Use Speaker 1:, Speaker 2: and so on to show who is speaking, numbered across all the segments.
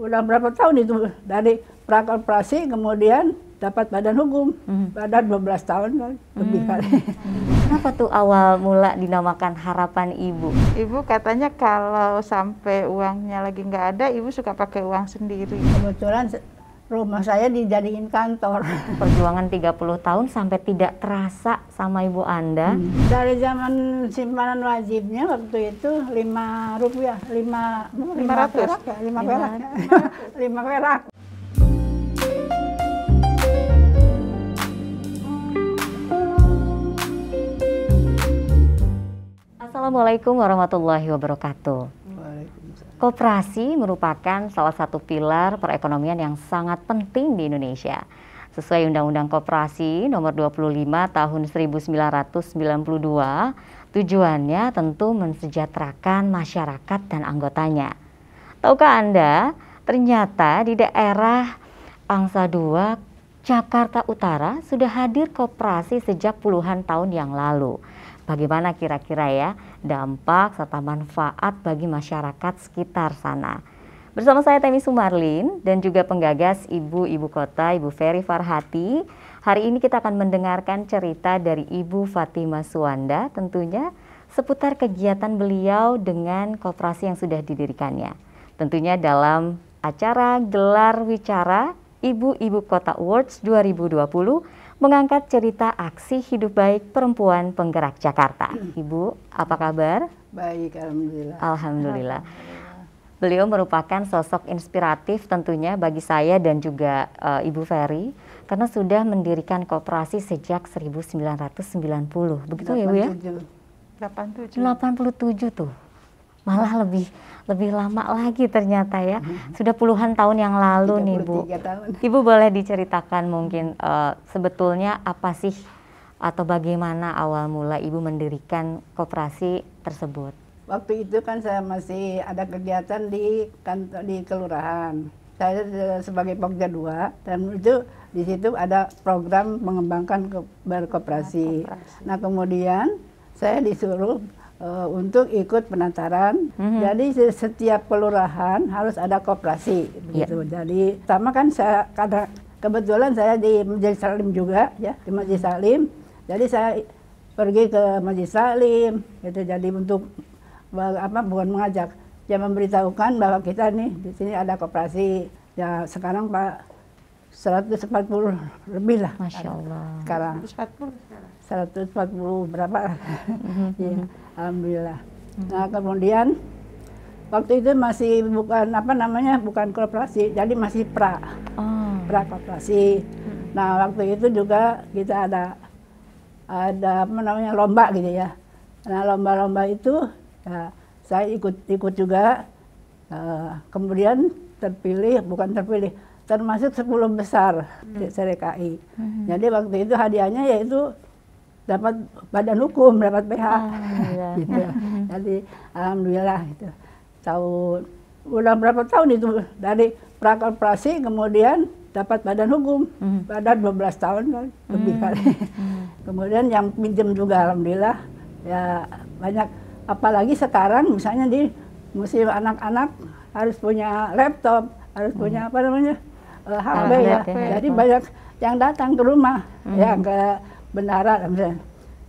Speaker 1: udah berapa tahun itu dari prakoperasi kemudian dapat badan hukum. Badan 12 tahun kan lebih kali.
Speaker 2: Kenapa tuh awal mula dinamakan Harapan Ibu?
Speaker 3: Ibu katanya kalau sampai uangnya lagi nggak ada, ibu suka pakai uang sendiri.
Speaker 1: Kebetulan rumah saya dijadiin kantor.
Speaker 2: Perjuangan 30 tahun sampai tidak terasa sama ibu Anda.
Speaker 1: Dari zaman simpanan wajibnya waktu itu 5 rupiah, 5 perak ya, 5 perak. 5 perak.
Speaker 2: Assalamualaikum warahmatullahi wabarakatuh. Koperasi merupakan salah satu pilar perekonomian yang sangat penting di Indonesia. Sesuai Undang-Undang Koperasi Nomor 25 Tahun 1992, tujuannya tentu mensejahterakan masyarakat dan anggotanya. Tahukah Anda, ternyata di daerah Angsa 2, Jakarta Utara sudah hadir koperasi sejak puluhan tahun yang lalu. Bagaimana kira-kira ya dampak serta manfaat bagi masyarakat sekitar sana? Bersama saya Temi Sumarlin dan juga penggagas Ibu Kota, Ibu Ferry Farhati. Hari ini kita akan mendengarkan cerita dari Ibu Fatimah Suwanda tentunya seputar kegiatan beliau dengan koperasi yang sudah didirikannya. Tentunya dalam acara gelar wicara Ibu Kota Awards 2020 mengangkat cerita aksi hidup baik perempuan penggerak Jakarta. Ibu, apa kabar?
Speaker 1: Baik, alhamdulillah.
Speaker 2: Alhamdulillah. Beliau merupakan sosok inspiratif tentunya bagi saya dan juga Ibu Ferry karena sudah mendirikan koperasi sejak 1990. Begitu ya, Bu ya?
Speaker 3: 87.
Speaker 2: 87 tuh. Malah lebih lama lagi ternyata ya. Sudah puluhan tahun yang lalu nih, Bu.
Speaker 1: Tahun.
Speaker 2: Ibu boleh diceritakan mungkin sebetulnya apa sih atau bagaimana awal mula Ibu mendirikan koperasi tersebut?
Speaker 1: Waktu itu kan saya masih ada kegiatan di kantor di kelurahan. Saya sebagai Pokja 2 dan itu di situ ada program mengembangkan berkoperasi. Nah, kemudian saya disuruh untuk ikut penataran. Jadi setiap kelurahan harus ada koperasi begitu. Jadi pertama kan saya kebetulan saya di Majelis Salim juga ya, di Majelis Salim. Jadi saya pergi ke Majelis Salim gitu. Jadi untuk bukan mengajak, ya memberitahukan bahwa kita nih di sini ada koperasi. Ya sekarang Pak 140 lebih lah.
Speaker 2: Masya Allah.
Speaker 1: Sekarang 140 berapa? Ya, alhamdulillah. Nah, kemudian waktu itu masih bukan koperasi, jadi masih pra koperasi. Nah, waktu itu juga kita ada lomba gitu ya. Nah, lomba-lomba itu ya, saya ikut juga. Kemudian termasuk 10 besar di SRKI. Jadi waktu itu hadiahnya yaitu dapat badan hukum, dapat PH. Gitu. Jadi alhamdulillah gitu. Udah berapa tahun itu dari prakoperasi kemudian dapat badan hukum. Badan 12 tahun kan lebih kali. Kemudian yang pinjam juga alhamdulillah ya banyak, apalagi sekarang misalnya di musim anak-anak harus punya laptop, harus punya HP ya. Jadi banyak yang datang ke rumah ya ke bendara misalnya.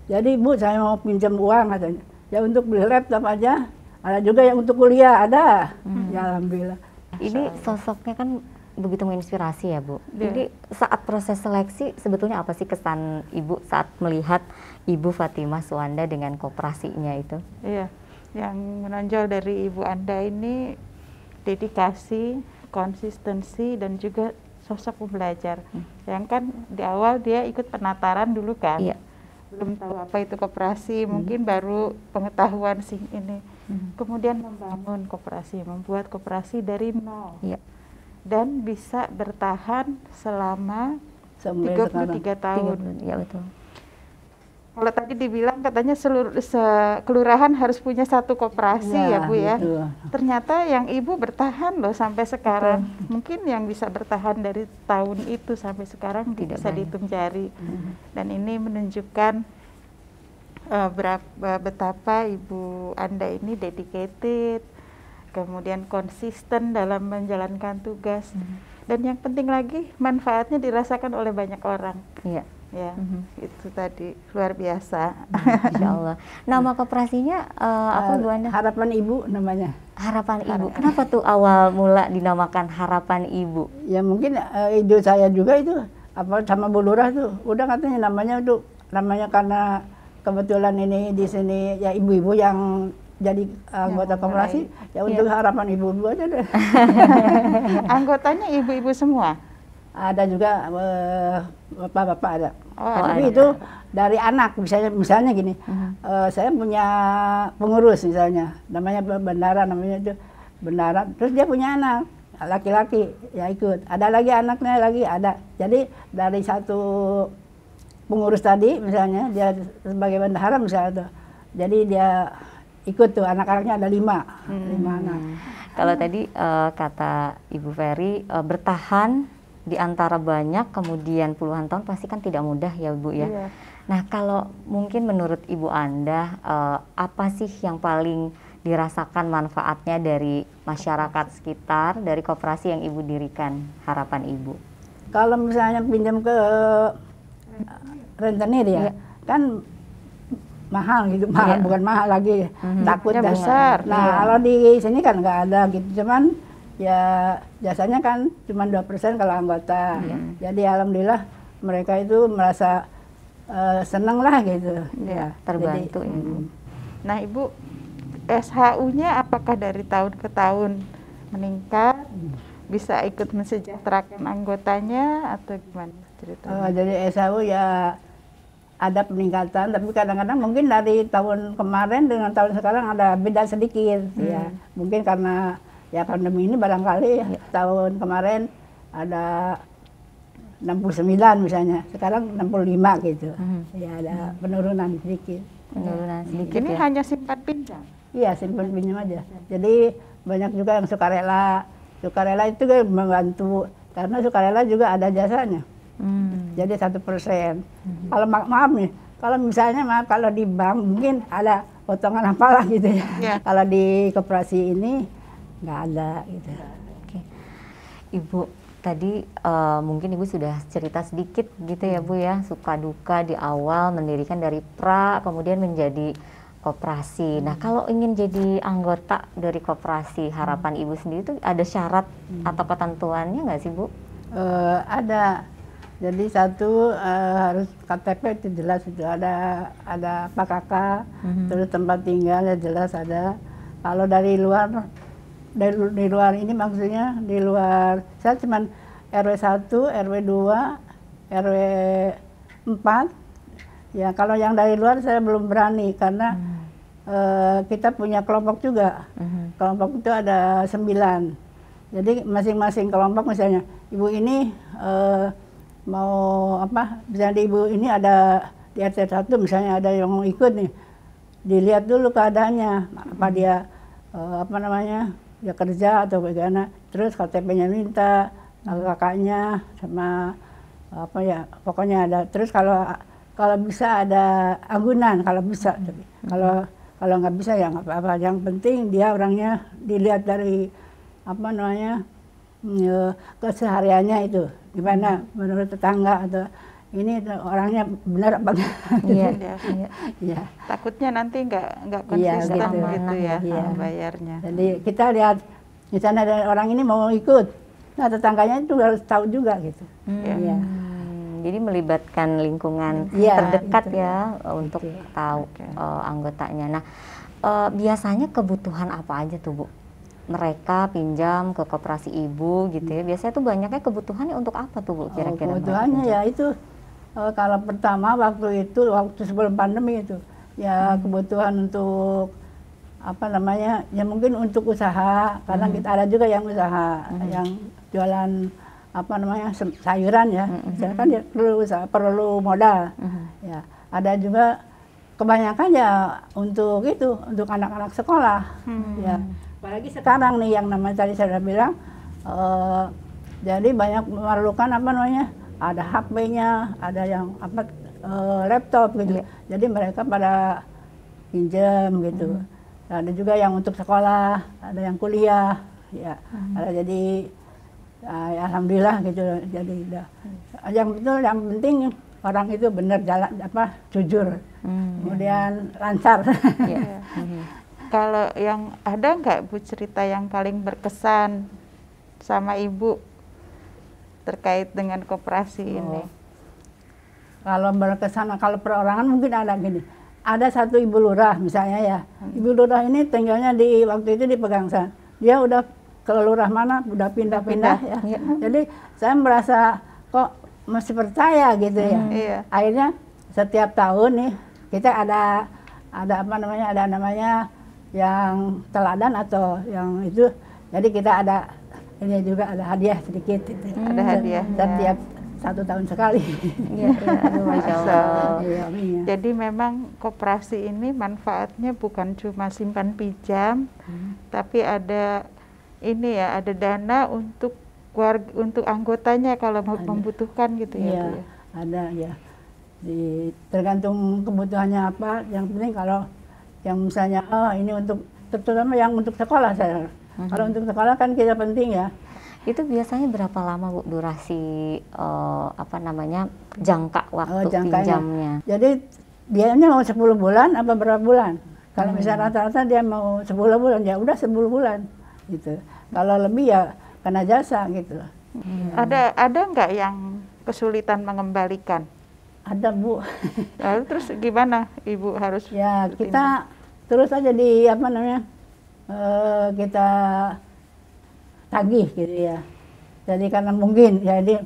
Speaker 1: Jadi Bu, saya mau pinjam uang katanya. Ya untuk beli laptop aja. Ada juga yang untuk kuliah ada. Ya alhamdulillah.
Speaker 2: Ini sosoknya kan begitu menginspirasi ya, Bu. Jadi saat proses seleksi sebetulnya apa sih kesan Ibu saat melihat Ibu Fatimah Suwanda dengan koperasinya itu?
Speaker 3: Iya, yang menonjol dari Ibu Anda ini dedikasi, konsistensi dan juga sosok pembelajar. Yang kan di awal dia ikut penataran dulu kan, belum tahu apa itu koperasi, mungkin baru pengetahuan sih ini. Kemudian membangun koperasi, membuat koperasi dari nol, dan bisa bertahan selama 33 tahun.
Speaker 2: Ya betul.
Speaker 3: Kalau tadi dibilang katanya seluruh kelurahan harus punya satu koperasi ya Bu ya.
Speaker 1: Betul.
Speaker 3: Ternyata yang Ibu bertahan loh sampai sekarang. Mungkin yang bisa bertahan dari tahun itu sampai sekarang tidak bisa dihitung jari. Dan ini menunjukkan betapa Ibu Anda ini dedicated, kemudian konsisten dalam menjalankan tugas, dan yang penting lagi manfaatnya dirasakan oleh banyak orang.
Speaker 2: Iya.
Speaker 3: Ya, itu tadi luar biasa.
Speaker 2: Insya Allah. Nama koperasinya apa Bu Anda?
Speaker 1: Harapan Ibu namanya.
Speaker 2: Harapan Ibu. Kenapa tuh awal mula dinamakan Harapan Ibu?
Speaker 1: Ya mungkin ide saya juga itu apa sama Bu Lurah tuh. Udah katanya namanya karena kebetulan ini di sini ya ibu-ibu yang jadi anggota koperasi, ya untuk Harapan Ibu aja deh.
Speaker 3: Anggotanya ibu-ibu semua?
Speaker 1: Ada juga bapak-bapak ada.
Speaker 3: ada.
Speaker 1: Tapi itu dari anak, misalnya gini, saya punya pengurus misalnya, namanya bendara, namanya itu bendara, terus dia punya anak, laki-laki, ya ikut. Ada lagi anaknya lagi, ada. Jadi dari satu pengurus tadi misalnya, dia sebagai bendahara misalnya tuh, jadi dia ikut tuh, anak-anaknya ada 5 anak.
Speaker 2: Kalau tadi kata Ibu Ferry bertahan di antara banyak, kemudian puluhan tahun pasti kan tidak mudah ya Bu ya.
Speaker 3: Iya.
Speaker 2: Nah kalau mungkin menurut Ibu Anda, apa sih yang paling dirasakan manfaatnya dari masyarakat sekitar, dari koperasi yang Ibu dirikan, Harapan Ibu?
Speaker 1: Kalau misalnya pinjam ke rentenir ya, kan mahal gitu, bukan mahal lagi, takut
Speaker 3: besar.
Speaker 1: Nah kalau di sini kan nggak ada gitu, cuman ya jasanya kan cuma 2% kalau anggota. Jadi alhamdulillah mereka itu merasa senang lah gitu.
Speaker 3: Ya,
Speaker 2: terbantu.
Speaker 1: Jadi,
Speaker 3: Nah Ibu, SHU-nya apakah dari tahun ke tahun meningkat? Bisa ikut mensejahterakan anggotanya atau gimana ceritanya?
Speaker 1: Jadi SHU ya ada peningkatan, tapi kadang-kadang mungkin dari tahun kemarin dengan tahun sekarang ada beda sedikit. Ya mungkin karena ya pandemi ini barangkali tahun kemarin ada 69 misalnya, sekarang 65 gitu. Ya ada penurunan sedikit.
Speaker 2: Penurunan sedikit
Speaker 3: Ini
Speaker 2: ya?
Speaker 3: hanya simpan pinjam?
Speaker 1: Iya, simpan pinjam aja. Jadi banyak juga yang sukarela. Sukarela itu kan membantu, karena sukarela juga ada jasanya. Jadi 1%. Kalau maaf nih, kalau misalnya kalau di bank mungkin ada potongan apalah gitu ya. Kalau di koperasi ini nggak ada gitu.
Speaker 2: Oke. Ibu tadi mungkin Ibu sudah cerita sedikit gitu ya Bu ya, suka duka di awal mendirikan dari pra kemudian menjadi koperasi. Nah kalau ingin jadi anggota dari koperasi Harapan Ibu sendiri itu ada syarat atau ketentuannya nggak sih Bu?
Speaker 1: Ada. Jadi satu harus KTP itu jelas, itu ada PKK, terus tempat tinggalnya jelas ada. Kalau dari luar ini maksudnya di luar, saya cuman RW 1, RW 2, RW 4. Ya kalau yang dari luar saya belum berani karena kita punya kelompok juga. Kelompok itu ada 9. Jadi masing-masing kelompok misalnya ibu ini mau apa, misalnya ibu ini ada di RT 1 misalnya ada yang mau ikut nih, dilihat dulu keadaannya, apa dia apa namanya, dia kerja atau bagaimana, terus KTP-nya minta, kakaknya sama apa ya, pokoknya ada. Terus kalau bisa ada agunan, kalau bisa. Kalau nggak bisa ya nggak apa-apa. Yang penting dia orangnya dilihat dari apa namanya, kesehariannya itu gimana menurut tetangga, atau ini orangnya benar apa enggak.
Speaker 3: Iya. Takutnya nanti nggak konsisten gitu ya bayarnya.
Speaker 1: Jadi kita lihat misalnya ada orang ini mau ikut, nah tetangganya itu harus tahu juga gitu.
Speaker 2: Jadi melibatkan lingkungan terdekat ya untuk tahu anggotanya. Nah biasanya kebutuhan apa aja tuh Bu? Mereka pinjam ke koperasi Ibu gitu ya. Biasanya tuh banyaknya kebutuhannya untuk apa tuh Bu kira-kira?
Speaker 1: Kebutuhannya ya itu kalau pertama waktu sebelum pandemi itu ya kebutuhan untuk apa namanya, ya mungkin untuk usaha, karena kita ada juga yang usaha yang jualan apa namanya sayuran ya. Misalnya kan dia perlu modal. Ya, ada juga kebanyakan ya untuk anak-anak sekolah. Ya. Apalagi sekarang nih yang namanya tadi saya bilang, jadi banyak memerlukan apa namanya, ada HP-nya, ada yang laptop gitu. Jadi mereka pada pinjam gitu. ada juga yang untuk sekolah, ada yang kuliah, ya. Ada jadi ya, alhamdulillah gitu. Jadi yang betul, yang penting orang itu benar jalan jujur, kemudian lancar.
Speaker 3: Ya. Kalau yang ada nggak Bu cerita yang paling berkesan sama Ibu terkait dengan koperasi ini?
Speaker 1: Kalau berkesan, kalau perorangan mungkin ada gini. Ada satu ibu lurah misalnya ya. Ibu lurah ini tinggalnya di waktu itu di Pegangsaan. Dia udah ke lurah mana, udah pindah-pindah ya. Jadi saya merasa kok masih percaya gitu ya.
Speaker 3: Iya.
Speaker 1: Akhirnya setiap tahun nih kita ada apa namanya, ada namanya yang teladan atau yang itu. Jadi kita ada ini juga ada hadiah sedikit gitu.
Speaker 3: Ada hadiah.
Speaker 1: Setiap 1 tahun sekali.
Speaker 2: Iya, Masya Allah.
Speaker 1: Iya, iya.
Speaker 3: Jadi memang koperasi ini manfaatnya bukan cuma simpan pinjam, tapi ada ini ya, ada dana untuk warga, untuk anggotanya kalau membutuhkan gitu ya,
Speaker 1: Iya,
Speaker 3: Bu ya.
Speaker 1: ada ya. Tergantung kebutuhannya apa. Yang penting kalau yang misalnya ini untuk terutama yang untuk sekolah saya. Kalau untuk sekolah kan kita penting ya.
Speaker 2: Itu biasanya berapa lama Bu durasi apa namanya jangka waktu pinjamnya?
Speaker 1: Jadi dianya mau 10 bulan apa berapa bulan? Kalau misalnya rata-rata dia mau 10 bulan, ya udah 10 bulan gitu. Kalau lebih ya kena jasa gitu.
Speaker 3: Ada nggak yang kesulitan mengembalikan?
Speaker 1: Ada Bu.
Speaker 3: Lalu terus gimana Ibu harus?
Speaker 1: Ya kita terus aja di apa namanya kita tagih gitu ya. Jadi karena mungkin jadi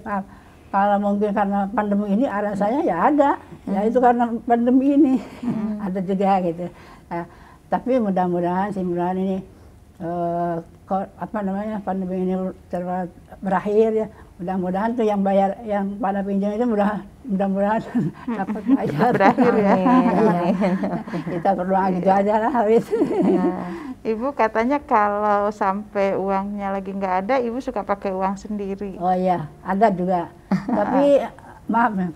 Speaker 1: kalau mungkin karena pandemi ini arah saya ya ada, ya itu karena pandemi ini ada juga gitu. Nah, tapi mudah-mudahan ini apa namanya pandemi ini berakhir ya. Mudah-mudahan tuh yang bayar, yang pada pinjam itu mudah-mudahan dapat bayar.
Speaker 3: Berakhir ya.
Speaker 1: Kita berdoa gitu aja lah habis.
Speaker 3: Ibu katanya kalau sampai uangnya lagi nggak ada, Ibu suka pakai uang sendiri.
Speaker 1: Oh iya, ada juga. Tapi maaf ya,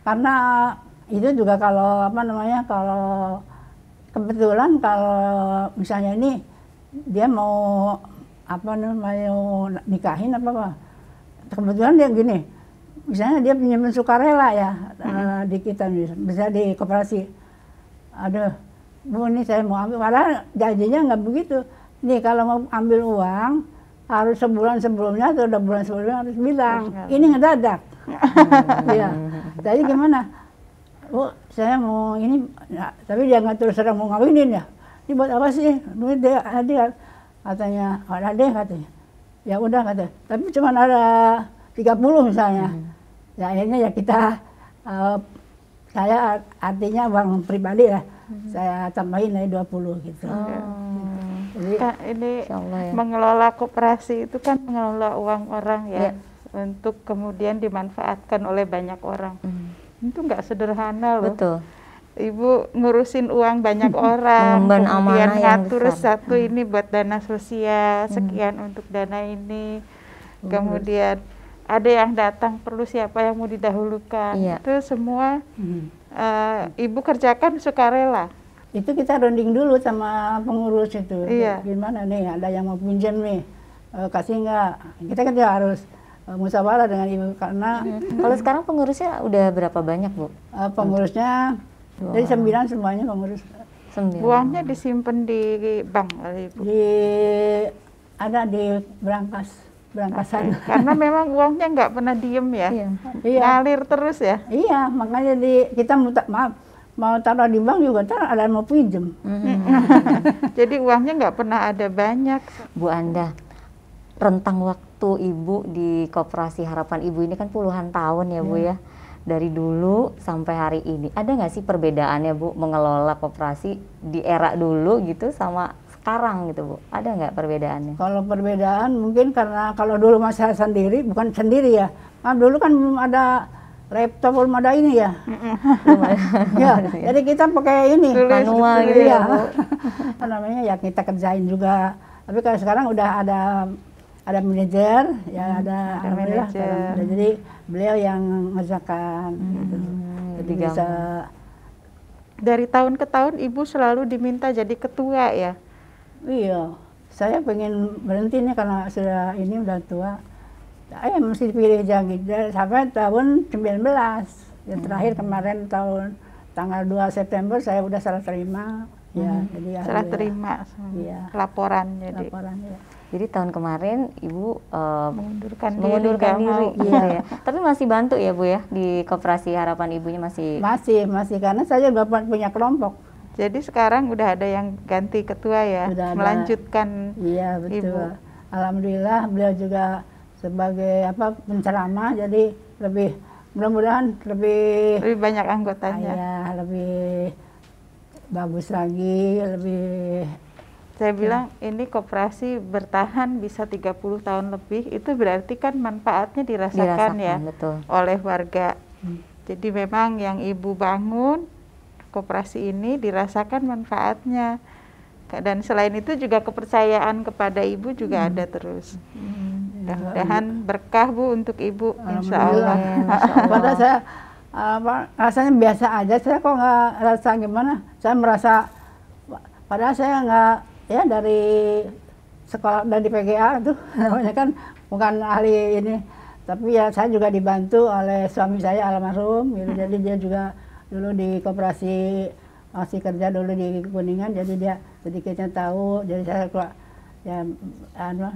Speaker 1: karena itu juga kalau apa namanya, kalau kebetulan kalau misalnya ini dia mau apa namanya, mau nikahin apa, kebetulan dia gini, misalnya dia pinjaman sukarela ya di kita, bisa di koperasi. Aduh, Bu, ini saya mau ambil, padahal janjinya nggak begitu. Nih kalau mau ambil uang, harus sebulan sebelumnya atau 2 bulan sebelumnya harus bilang, ini ngedadak. Ya. Jadi gimana? Bu, saya mau ini, nah, tapi dia nggak terus terang mau ngawinin ya. Ini buat apa sih? Duit dia hadiah. Katanya, ada deh katanya. Ya udah katanya, tapi cuma ada 30 misalnya. Ya akhirnya ya kita, saya artinya uang pribadi ya. Saya tambahin dari 20 gitu. Jadi,
Speaker 3: ini
Speaker 2: ya.
Speaker 3: mengelola koperasi itu kan mengelola uang orang ya, untuk kemudian dimanfaatkan oleh banyak orang. Itu nggak sederhana loh.
Speaker 2: Betul.
Speaker 3: Ibu ngurusin uang banyak orang, kemudian ngatur satu ini buat dana sosial, sekian untuk dana ini, kemudian ada yang datang perlu siapa yang mau didahulukan, itu semua Ibu kerjakan sukarela.
Speaker 1: Itu kita runding dulu sama pengurus itu.
Speaker 3: Iya.
Speaker 1: Gimana nih, ada yang mau pinjam nih, kasih nggak? Kita kan harus musyawarah dengan Ibu karena
Speaker 2: kalau sekarang pengurusnya udah berapa banyak Bu?
Speaker 1: Pengurusnya dari 9 semuanya pengurus.
Speaker 2: 9.
Speaker 3: Uangnya disimpan di bank Ibu?
Speaker 1: Ada di berangkasan.
Speaker 3: Karena memang uangnya nggak pernah diem ya, ngalir terus ya.
Speaker 1: Iya, makanya kita mau taruh di bank juga ada yang mau pinjem.
Speaker 3: Jadi uangnya nggak pernah ada banyak.
Speaker 2: Bu Anda, rentang waktu Ibu di Koperasi Harapan Ibu ini kan puluhan tahun ya Bu ya. Dari dulu sampai hari ini, ada nggak sih perbedaannya Bu mengelola koperasi di era dulu gitu sama sekarang gitu Bu? Ada nggak perbedaannya?
Speaker 1: Kalau perbedaan mungkin karena kalau dulu masih sendiri, bukan sendiri ya. Nah, dulu kan belum ada laptop, belum ada ini ya. Ya, jadi kita pakai ini
Speaker 2: manual gitu ya Bu.
Speaker 1: Apa namanya ya, kita kerjain juga. Tapi kalau sekarang udah ada manajer, ya ada
Speaker 3: manajer.
Speaker 1: Jadi beliau yang ngerjakan gitu. Jadi bisa
Speaker 3: Dari tahun ke tahun Ibu selalu diminta jadi ketua ya?
Speaker 1: Iya, saya pengen berhenti nih karena sudah ini udah tua. Saya mesti dipilih jadi sampai tahun 19. Yang terakhir kemarin tahun tanggal 2 September saya udah serah terima. Ya, jadi
Speaker 3: Serah terima
Speaker 1: iya.
Speaker 3: laporan jadi.
Speaker 1: Laporan ya.
Speaker 2: Jadi tahun kemarin Ibu
Speaker 3: Mengundurkan
Speaker 2: mengundurkan
Speaker 3: nggak
Speaker 2: diri,
Speaker 3: mau.
Speaker 2: gitu ya. Tapi masih bantu ya Bu ya di Koperasi Harapan Ibunya masih.
Speaker 1: Masih karena saya juga punya kelompok.
Speaker 3: Jadi sekarang udah ada yang ganti ketua ya,
Speaker 1: Udah ada.
Speaker 3: melanjutkan.
Speaker 1: Iya betul.
Speaker 3: Ibu.
Speaker 1: Alhamdulillah beliau juga sebagai penceramah, jadi lebih mudah-mudahan lebih
Speaker 3: Lebih banyak anggotanya.
Speaker 1: ya, lebih bagus lagi, lebih
Speaker 3: Saya bilang ini koperasi bertahan bisa 30 tahun lebih, itu berarti kan manfaatnya dirasakan ya
Speaker 2: betul.
Speaker 3: oleh warga. Jadi memang yang Ibu bangun koperasi ini dirasakan manfaatnya. Dan selain itu juga kepercayaan kepada Ibu juga ada terus. Mudah-mudahan berkah Bu untuk Ibu, insya Allah.
Speaker 1: Padahal saya rasanya biasa aja, saya kok nggak rasa gimana. Saya merasa, padahal saya nggak, ya dari sekolah, dari PGA tuh, namanya kan bukan ahli ini. Tapi ya saya juga dibantu oleh suami saya almarhum, gitu. Jadi dia juga dulu di koperasi, masih kerja dulu di Kuningan, jadi dia sedikitnya tahu, jadi saya keluar, ya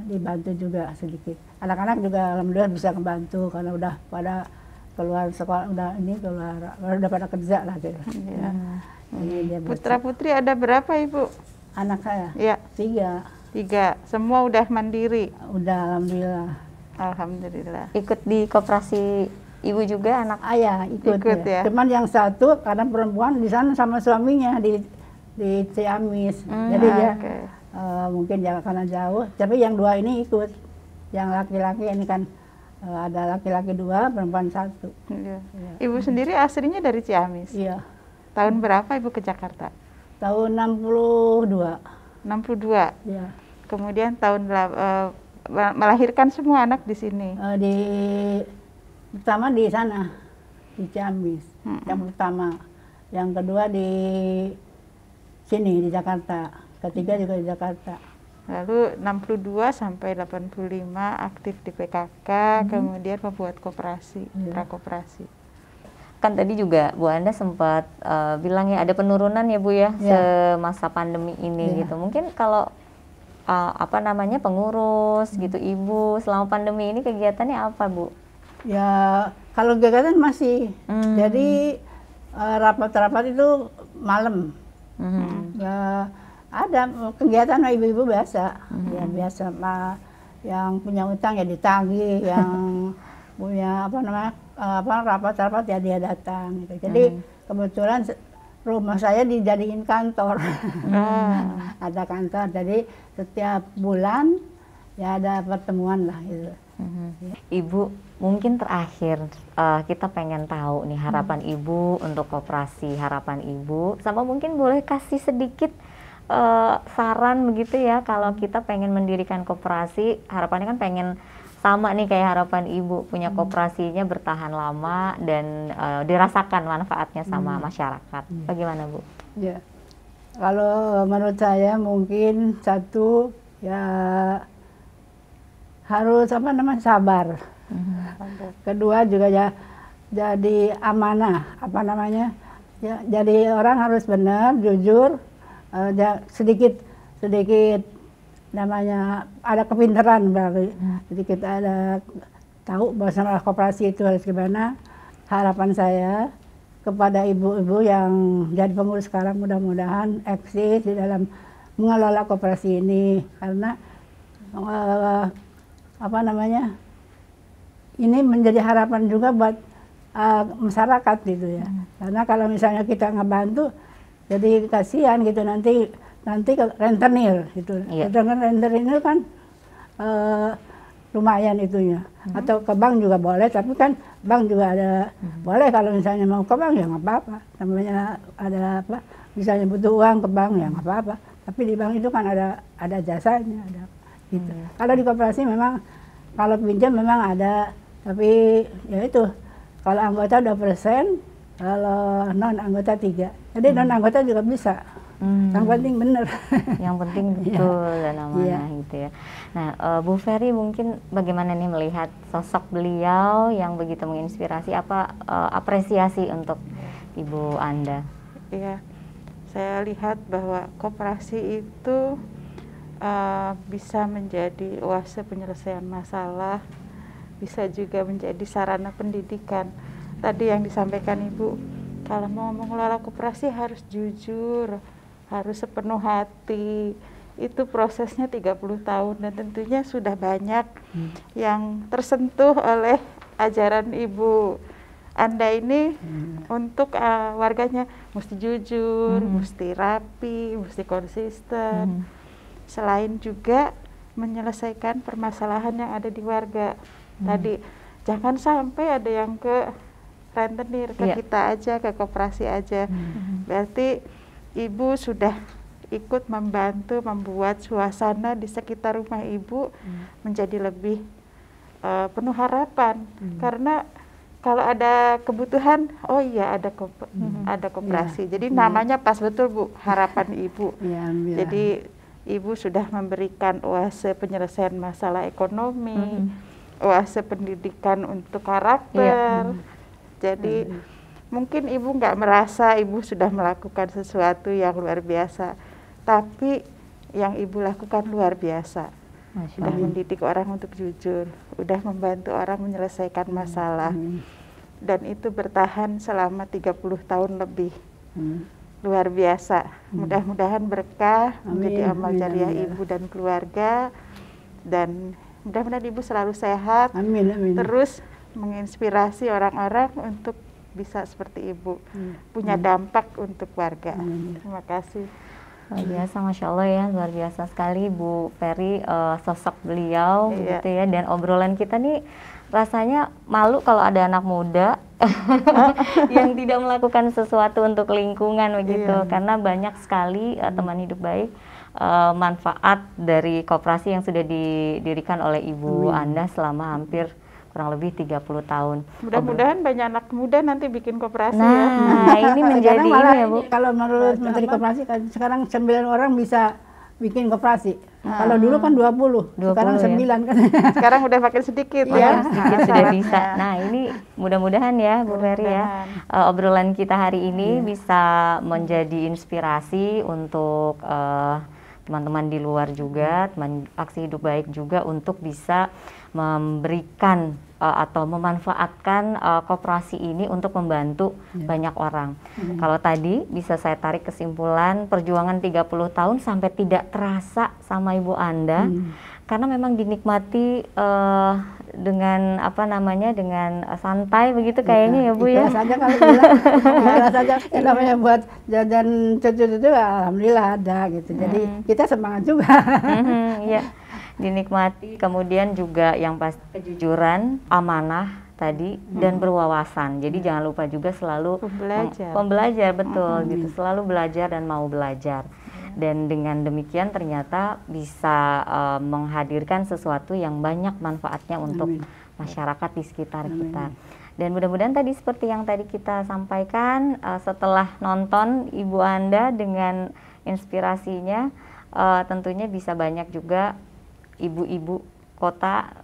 Speaker 1: dibantu juga sedikit. Anak-anak juga alhamdulillah bisa membantu karena udah pada keluar sekolah, udah pada kerja lah gitu.
Speaker 3: Ya.
Speaker 1: Jadi dia
Speaker 3: Putra putri ada berapa Ibu?
Speaker 1: anak saya
Speaker 3: Ya,
Speaker 1: 3,
Speaker 3: semua udah mandiri.
Speaker 1: udah alhamdulillah.
Speaker 3: Alhamdulillah.
Speaker 2: Ikut di koperasi Ibu juga anak.
Speaker 1: Ayah ikut
Speaker 3: ya.
Speaker 1: Cuman yang satu karena perempuan di sana sama suaminya di Ciamis. Jadi dia
Speaker 3: Oke.
Speaker 1: mungkin ya karena jauh. Tapi yang 2 ini ikut. Yang laki-laki ini kan ada laki-laki 2, perempuan 1.
Speaker 3: Iya. Ibu sendiri aslinya dari Ciamis.
Speaker 1: Iya.
Speaker 3: Tahun berapa Ibu ke Jakarta?
Speaker 1: Tahun 62.
Speaker 3: 62.
Speaker 1: Ya.
Speaker 3: Kemudian melahirkan semua anak di sini.
Speaker 1: Pertama di sana di Ciamis. Yang pertama. Yang kedua di sini di Jakarta. Ketiga juga di Jakarta.
Speaker 3: Lalu 62 sampai 85 aktif di PKK, kemudian membuat koperasi, prakoperasi.
Speaker 2: Kan tadi juga Bu Anda sempat bilang ya ada penurunan ya Bu ya, semasa pandemi ini gitu. Mungkin kalau pengurus gitu Ibu selama pandemi ini kegiatannya apa Bu?
Speaker 1: Ya kalau kegiatan masih. Jadi rapat-rapat itu malam. Ya, ada kegiatan ibu-ibu biasa. Ya biasa yang punya utang ya ditagih, yang punya rapat-rapat ya dia datang gitu. Jadi kebetulan rumah saya dijadiin kantor. Ada kantor, jadi setiap bulan ya ada pertemuan lah gitu.
Speaker 2: Ibu, mungkin terakhir kita pengen tahu nih harapan Ibu untuk koperasi Harapan Ibu, sama mungkin boleh kasih sedikit saran begitu ya kalau kita pengen mendirikan koperasi, harapannya kan pengen sama nih kayak harapan Ibu, punya koperasinya bertahan lama dan dirasakan manfaatnya sama masyarakat. Bagaimana Bu?
Speaker 1: Ya, kalau menurut saya mungkin satu ya harus sabar. Kedua juga ya jadi amanah, ya jadi orang harus benar, jujur, sedikit namanya ada kepintaran berarti. Jadi kita ada tahu bahwa koperasi itu harus gimana. Harapan saya kepada ibu-ibu yang jadi pengurus sekarang mudah-mudahan eksis di dalam mengelola koperasi ini, karena ini menjadi harapan juga buat masyarakat gitu ya. Karena kalau misalnya kita ngebantu, jadi kasihan gitu nanti rentenir gitu. Rentenir kan lumayan itunya. Atau ke bank juga boleh, tapi kan bank juga ada boleh kalau misalnya mau ke bank ya nggak apa-apa. Namanya ada misalnya butuh uang ke bank ya nggak apa-apa. Tapi di bank itu kan ada jasanya, ada gitu. Kalau di koperasi memang kalau pinjam memang ada, tapi ya itu kalau anggota udah persen Kalau non anggota 3. Jadi non anggota juga bisa. Yang penting benar.
Speaker 2: Yang penting betul dan amanah gitu ya. Nah, Bu Ferry mungkin bagaimana nih melihat sosok beliau yang begitu menginspirasi, apa apresiasi untuk Ibu Anda?
Speaker 3: Iya, saya lihat bahwa koperasi itu bisa menjadi oase penyelesaian masalah, bisa juga menjadi sarana pendidikan. Tadi yang disampaikan Ibu, kalau mau mengelola koperasi harus jujur, harus sepenuh hati. Itu prosesnya 30 tahun dan tentunya sudah banyak yang tersentuh oleh ajaran Ibu Anda ini untuk warganya mesti jujur, mesti rapi, mesti konsisten. Selain juga menyelesaikan permasalahan yang ada di warga. Tadi jangan sampai ada yang ke rentenir, ke kita aja, ke koperasi aja. Berarti Ibu sudah ikut membantu membuat suasana di sekitar rumah Ibu menjadi lebih penuh harapan. Karena kalau ada kebutuhan, oh iya ada koperasi. Jadi namanya pas betul Bu, harapan Ibu. Jadi Ibu sudah memberikan oase penyelesaian masalah ekonomi, oase pendidikan untuk karakter. Jadi mungkin Ibu nggak merasa Ibu sudah melakukan sesuatu yang luar biasa, tapi yang Ibu lakukan luar biasa. Sudah mendidik orang untuk jujur, sudah membantu orang menyelesaikan masalah, dan itu bertahan selama 30 tahun lebih. Luar biasa. Mudah-mudahan berkah menjadi amal jariah Ibu dan keluarga, dan mudah-mudahan Ibu selalu sehat, terus menginspirasi orang-orang untuk bisa seperti Ibu, punya dampak untuk warga. Terima kasih.
Speaker 2: Luar biasa, Masya Allah ya, luar biasa sekali Bu Ferry, sosok beliau gitu ya, dan obrolan kita nih rasanya malu kalau ada anak muda yang tidak melakukan sesuatu untuk lingkungan begitu, karena banyak sekali teman hidup baik, manfaat dari koperasi yang sudah didirikan oleh Ibu Anda selama hampir kurang lebih 30 tahun.
Speaker 3: Mudah-mudahan banyak anak muda nanti bikin koperasi
Speaker 2: ini menjadi ini ya Bu.
Speaker 1: Kalau menurut Menteri Koperasi kan sekarang 9 orang bisa bikin koperasi. Kalau dulu kan 20 sekarang 9 kan.
Speaker 3: Sekarang udah makin sedikit ya.
Speaker 2: Sedikit sudah bisa. Nah, ini mudah-mudahan ya Bu Ferry ya, obrolan kita hari ini bisa menjadi inspirasi untuk teman-teman di luar juga, teman aksi hidup baik juga, untuk bisa memberikan atau memanfaatkan koperasi ini untuk membantu banyak orang. Kalau tadi bisa saya tarik kesimpulan, perjuangan 30 tahun sampai tidak terasa sama Ibu Anda, karena memang dinikmati dengan apa namanya, dengan santai begitu kayaknya ya Bu ya.
Speaker 1: Ikhlas aja kalau bilang, ikhlas aja. Namanya buat jajan cucu-cucu alhamdulillah ada gitu. Jadi kita semangat juga.
Speaker 2: Iya, dinikmati, kemudian juga yang pasti kejujuran, amanah tadi, dan berwawasan. Jadi jangan lupa juga selalu belajar betul gitu, selalu belajar dan mau belajar. Dan dengan demikian ternyata bisa menghadirkan sesuatu yang banyak manfaatnya untuk masyarakat di sekitar kita. Dan mudah-mudahan tadi seperti yang tadi kita sampaikan, setelah nonton Ibu Anda dengan inspirasinya, tentunya bisa banyak juga ibu-ibu kota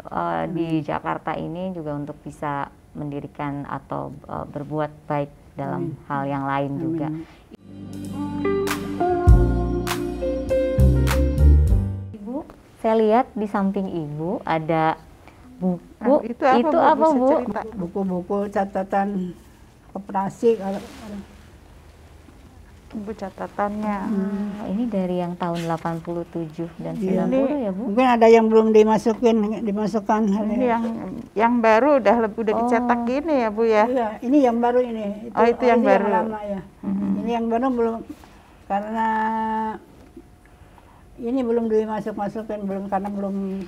Speaker 2: di Jakarta ini juga untuk bisa mendirikan atau berbuat baik dalam hal yang lain juga. Ibu, saya lihat di samping Ibu ada buku. Itu apa Bu?
Speaker 1: Buku-buku catatan koperasi.
Speaker 3: Ibu catatannya.
Speaker 2: Ini dari yang tahun 87 dan 90 ya Bu?
Speaker 1: Mungkin ada yang belum dimasukkan.
Speaker 3: Ini yang baru udah dicetak gini ya Bu ya?
Speaker 1: Iya, ini yang baru ini.
Speaker 3: Itu yang baru.
Speaker 1: Yang lama ya. Ini yang baru belum, karena ini belum dimasuk-masukin, belum, karena belum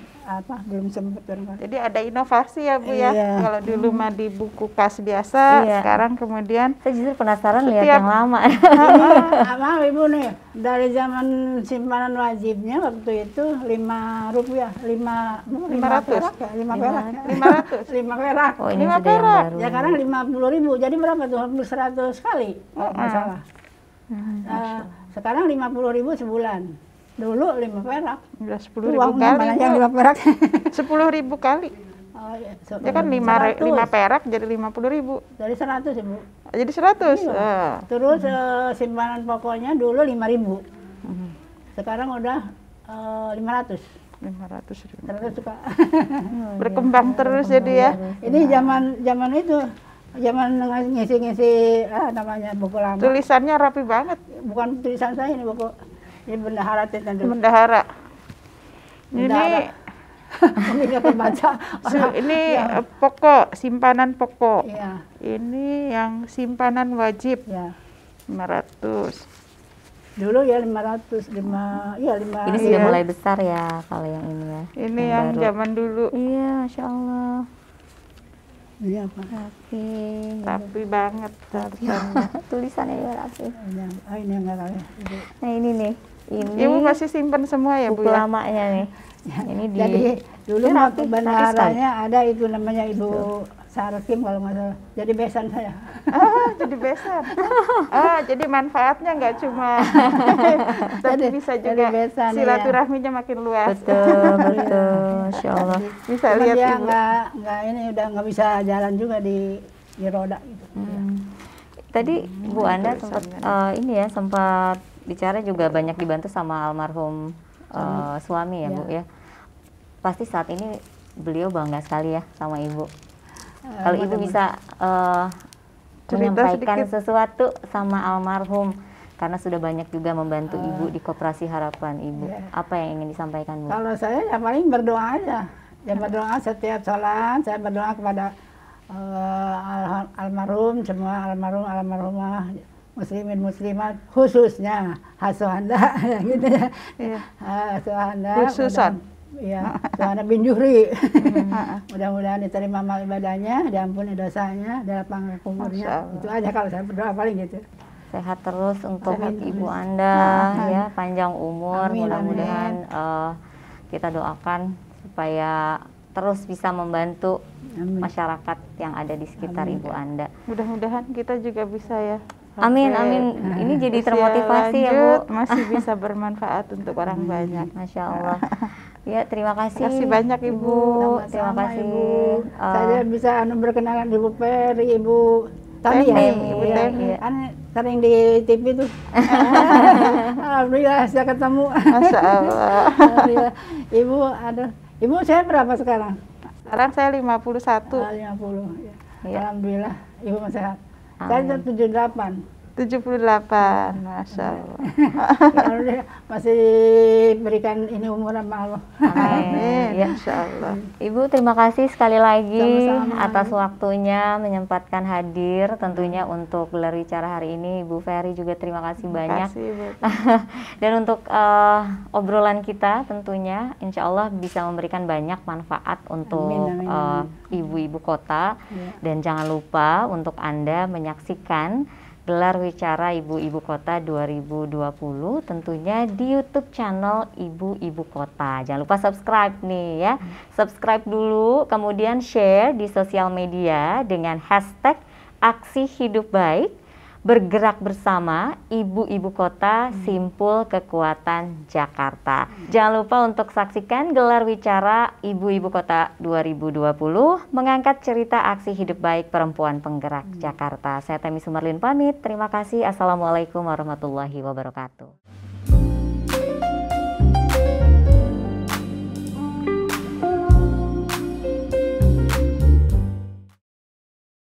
Speaker 1: sempat.
Speaker 3: Jadi ada inovasi ya Bu ya.
Speaker 1: Iya.
Speaker 3: Kalau dulu mah di buku kas biasa,
Speaker 2: Iya.
Speaker 3: sekarang kemudian
Speaker 2: Saya justru penasaran lihat
Speaker 3: Setiap-
Speaker 2: yang lama.
Speaker 1: Apa Ibu nih, dari zaman simpanan wajibnya waktu itu Rp5,
Speaker 3: 500.
Speaker 1: perak ya, 5 perak.
Speaker 3: 500.
Speaker 1: 5 perak.
Speaker 2: Oh, ini
Speaker 3: 5
Speaker 2: sudah yang
Speaker 3: perak.
Speaker 2: baru.
Speaker 1: Ya sekarang 50.000, jadi berapa tuh? Hampir 100 kali, kalau nggak salah. Sekarang 50.000 sebulan. Dulu 5 perak.
Speaker 3: Udah 10.000
Speaker 1: Uang
Speaker 3: kali.
Speaker 1: mana
Speaker 3: Bu.
Speaker 1: yang 5 perak?
Speaker 3: 10.000 kali.
Speaker 1: Oh, iya.
Speaker 3: Ya kan 5 perak jadi 50.000.
Speaker 1: Dari 100 Ibu.
Speaker 3: Jadi 100.
Speaker 1: Iya. Terus simpanan pokoknya dulu 5.000. Sekarang udah 500.
Speaker 3: 500.000.
Speaker 1: 100 juga.
Speaker 3: Berkembang terus jadi ya.
Speaker 1: Ini zaman itu, zaman ngisi-ngisi namanya buku lama.
Speaker 3: Tulisannya rapi banget.
Speaker 1: Bukan tulisan saya, ini buku. Ini bendahara Titan dulu.
Speaker 3: Bendahara.
Speaker 1: Bendahara.
Speaker 3: Ini
Speaker 1: Ini nggak kebaca.
Speaker 3: ini pokok, simpanan pokok.
Speaker 1: Iya,
Speaker 3: Ini yang simpanan wajib
Speaker 1: ya.
Speaker 3: 500.
Speaker 1: Dulu ya 500, 5.
Speaker 2: Ini sudah mulai besar ya kalau yang ini ya.
Speaker 3: Ini yang
Speaker 2: baru.
Speaker 3: zaman dulu.
Speaker 2: Iya, Masya Allah.
Speaker 1: Iya, apa?
Speaker 2: Rapi.
Speaker 3: Rapi banget tulisannya.
Speaker 2: Tulisannya ya rapi.
Speaker 1: Ini yang nggak tahu ya. Ibu.
Speaker 2: Nah ini nih. Ini
Speaker 3: Ibu masih simpen semua ya Bu
Speaker 2: buku
Speaker 3: ya?
Speaker 2: lamanya nih. Ini di
Speaker 1: Jadi dulu
Speaker 2: Ini
Speaker 1: waktu
Speaker 2: rapi
Speaker 1: bendaharanya ada itu namanya Ibu Sarkim kalau nggak salah. Jadi besan saya.
Speaker 3: Jadi besan. Jadi manfaatnya nggak cuma tapi bisa
Speaker 1: jadi
Speaker 3: juga
Speaker 1: besan, iya.
Speaker 3: silaturahminya makin luas.
Speaker 2: betul, betul. Masya Allah.
Speaker 3: Bisa
Speaker 1: Cuman
Speaker 3: lihat
Speaker 1: dia
Speaker 3: Ibu.
Speaker 1: nggak ini udah nggak bisa jalan juga di roda gitu.
Speaker 2: Tadi Bu Anda sempat ini ya sempat bicara juga banyak dibantu sama almarhum suami ya Bu ya. Pasti saat ini beliau bangga sekali ya sama Ibu. Kalau Ibu bisa menyampaikan
Speaker 3: sedikit.
Speaker 2: sesuatu sama almarhum karena sudah banyak juga membantu Ibu di Koperasi Harapan Ibu.
Speaker 1: Iya.
Speaker 2: Apa yang ingin disampaikan Bu?
Speaker 1: Kalau saya ya paling berdoa aja. Ya berdoa setiap sholat, saya berdoa kepada almarhum, semua almarhumah, muslimin muslimat, khususnya Hasuhanda, gitu ya.
Speaker 3: Iya.
Speaker 1: Hasuhanda.
Speaker 3: Khususan.
Speaker 1: Iya, Hasuhanda bin Juhri. Mudah-mudahan diterima amal ibadahnya, diampuni dosanya, dilapangkan kuburnya. Itu aja kalau saya berdoa paling gitu.
Speaker 2: Sehat terus untuk
Speaker 1: Sehat
Speaker 2: Ibu
Speaker 1: terus.
Speaker 2: Anda ya, panjang umur.
Speaker 1: Amin,
Speaker 2: Mudah-mudahan kita doakan supaya terus bisa membantu
Speaker 1: Amin.
Speaker 2: masyarakat yang ada di sekitar
Speaker 1: Amin.
Speaker 2: Ibu Anda.
Speaker 3: Mudah-mudahan kita juga bisa ya.
Speaker 2: Amin,
Speaker 3: sampai
Speaker 2: amin. Ini jadi
Speaker 3: usia
Speaker 2: termotivasi ya Bu.
Speaker 3: lanjut, masih bisa bermanfaat untuk orang banyak.
Speaker 2: Masya Allah. Ya, terima kasih.
Speaker 3: Terima kasih banyak Ibu.
Speaker 2: Terima
Speaker 1: Sama-sama,
Speaker 2: kasih.
Speaker 1: Ibu. Saya bisa berkenalan Ibu Peri, Ibu Tami ya.
Speaker 3: Temi, Ibu
Speaker 1: Iya,
Speaker 3: Temi.
Speaker 1: kan sering di TV tuh. Alhamdulillah saya ketemu.
Speaker 3: Masya Allah.
Speaker 1: Alhamdulillah. Ibu ada. Ibu saya berapa sekarang?
Speaker 3: Sekarang saya 51.
Speaker 1: 50. Ya.
Speaker 2: Iya.
Speaker 1: Alhamdulillah Ibu masih sehat.
Speaker 2: Amin.
Speaker 1: Saya 78.
Speaker 3: 78, Masya Allah.
Speaker 1: Alhamdulillah masih berikan ini umur sama Allah.
Speaker 2: Amin. Ya.
Speaker 3: Masya Allah.
Speaker 2: Ibu terima kasih sekali lagi
Speaker 1: Sama-sama,
Speaker 2: atas
Speaker 1: Ibu.
Speaker 2: waktunya menyempatkan hadir tentunya untuk gelar bicara hari ini. Ibu Ferry juga terima kasih banyak.
Speaker 3: Terima kasih, Bu.
Speaker 2: Dan untuk obrolan kita tentunya insya Allah bisa memberikan banyak manfaat untuk
Speaker 1: Amin, amin, amin.
Speaker 2: ibu-ibu kota.
Speaker 1: Ya.
Speaker 2: Dan jangan lupa untuk Anda menyaksikan gelar wicara Ibu-Ibu Kota 2020 tentunya di YouTube channel Ibu-Ibu Kota. Jangan lupa subscribe nih ya. Subscribe dulu, kemudian share di sosial media dengan hashtag Aksi Hidup Baik. Bergerak bersama Ibu-Ibu Kota, Simpul Kekuatan Jakarta. Jangan lupa untuk saksikan gelar wicara Ibu-Ibu Kota 2020 mengangkat cerita aksi hidup baik perempuan penggerak Jakarta. Saya Temi Sumerlin pamit. Terima kasih. Assalamualaikum warahmatullahi wabarakatuh.